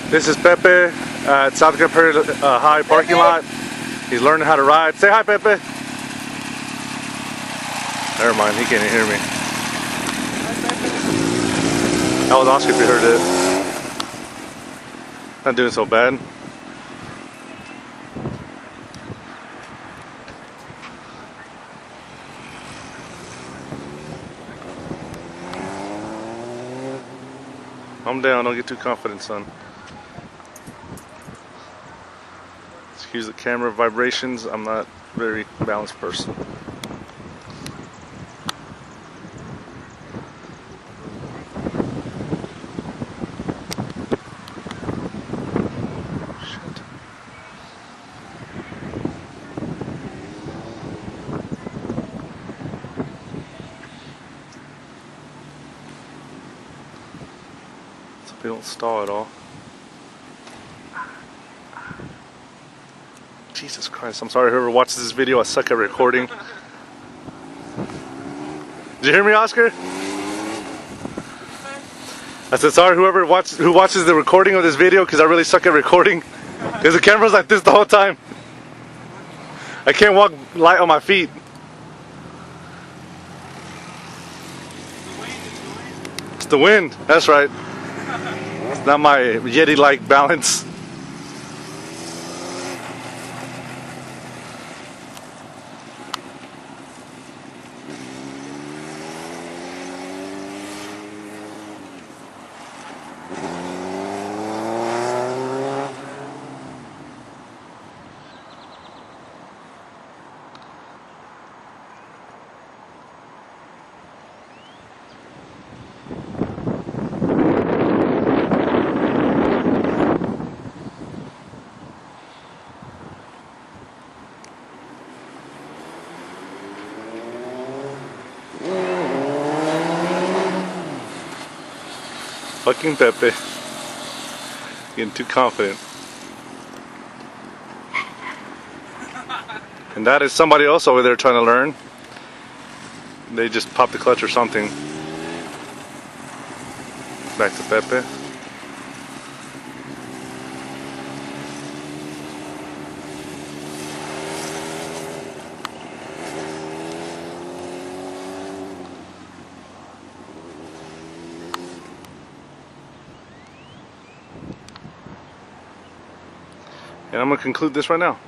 This is Pepe at South Capri High parking lot. He's learning how to ride. Say hi, Pepe. Never mind, he can't even hear me. That was Oscar if you heard it. Not doing so bad. I'm down, don't get too confident, son. Excuse the camera vibrations, I'm not a very balanced person. Shit. So we don't stall at all. Jesus Christ, I'm sorry whoever watches this video, I suck at recording. Did you hear me, Oscar? I said sorry who watches the recording of this video because I really suck at recording. Because the camera's like this the whole time. I can't walk light on my feet. It's the wind, that's right. It's not my Yeti-like balance. Fucking Pepe. Getting too confident. And that is somebody else over there trying to learn. They just popped the clutch or something. Back to Pepe. And I'm going to conclude this right now.